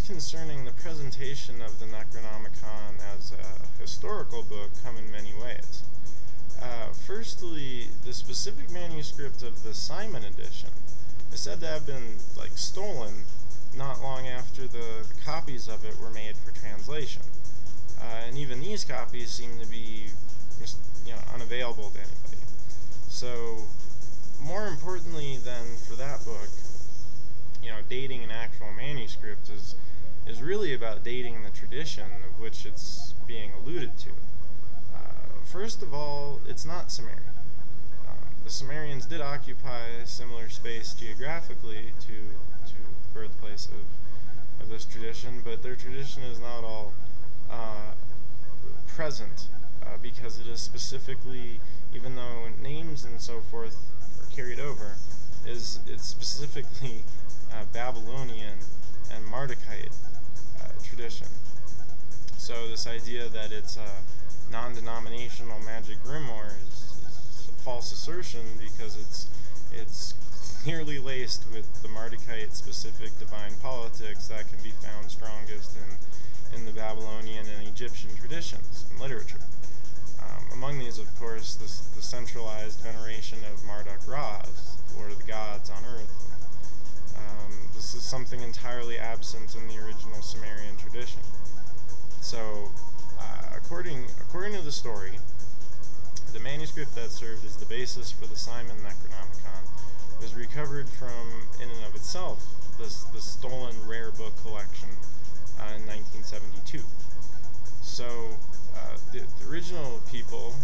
concerning the presentation of the Necronomicon as a historical book come in many ways. Firstly, the specific manuscript of the Simon edition is said to have been stolen not long after the copies of it were made for translation, and even these copies seem to be unavailable to anybody. So, more importantly than for that book, dating an actual manuscript is really about dating the tradition of which it's being alluded to. First of all, it's not Sumerian. The Sumerians did occupy a similar space geographically to birthplace of this tradition, but their tradition is not all present because it is specifically, even though names and so forth are carried over, it's specifically Babylonian and Mardukite tradition. So this idea that it's a non-denominational magic grimoire is a false assertion because it's clearly laced with the Mardukite specific divine politics that can be found strongest in the Babylonian and Egyptian traditions and literature. Among these, of course, the centralized veneration of Marduk-Ra, Lord of the Gods on Earth. This is something entirely absent in the original Sumerian tradition. So, according to the story, the manuscript that served as the basis for the Simon Necronomicon was recovered from, in and of itself, the stolen rare book collection in 1972. So, the original people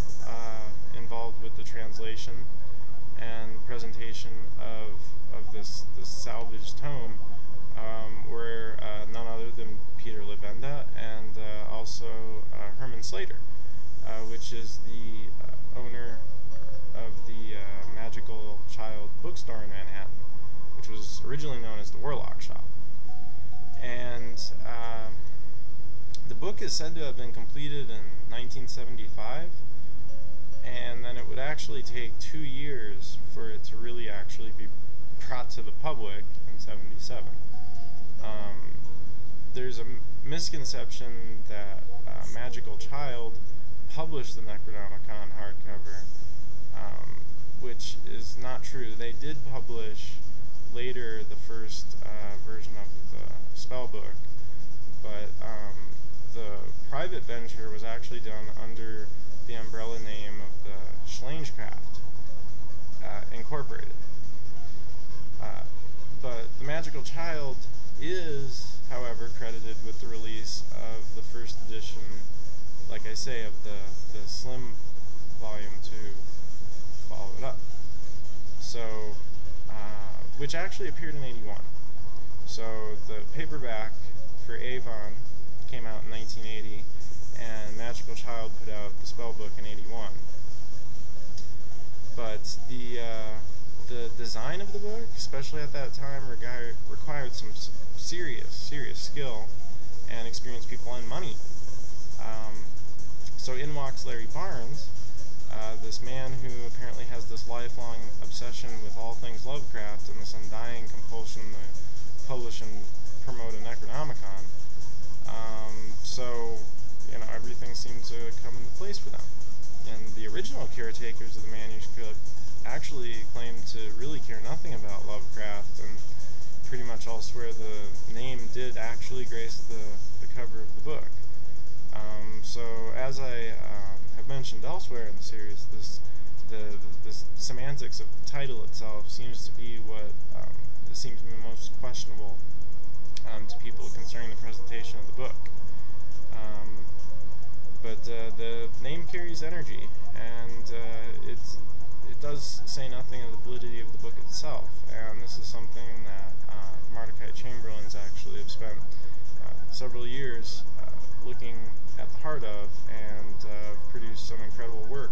involved with the translation and presentation of this salvaged tome were none other than Peter Levenda and also Herman Slater, which is the owner of the Magical Child bookstore in Manhattan, which was originally known as the Warlock Shop. And the book is said to have been completed in 1975, and then it would actually take 2 years for it to really actually be brought to the public in 77. There's a misconception that Magical Child published the Necronomicon hardcover, which is not true. They did publish later the first version of the spellbook, but the private venture was actually done under the umbrella name of the Schlangecraft Incorporated. But the Magical Child is, however, credited with the release of the first edition, like I say, of the slim volume to follow it up. So, which actually appeared in 81. So the paperback for Avon came out in 1980, and Magical Child put out the spellbook in 81. But the design of the book, especially at that time, required some serious skill and experienced people and money. So in walks Larry Barnes, this man who apparently has this lifelong obsession with all things Lovecraft and this undying compulsion to publish and promote a Necronomicon. So, everything seemed to come into place for them. And the original caretakers of the manuscript actually claimed to really care nothing about Lovecraft, and pretty much all swear the name did actually grace the cover of the book. So, as I have mentioned elsewhere in the series, the semantics of the title itself seems to be what seems to be most questionable to people concerning the presentation of the book. But the name carries energy, and it does say nothing of the validity of the book itself, and this is something that the Mardukite Chamberlains actually have spent several years looking at the heart of, and produced some incredible work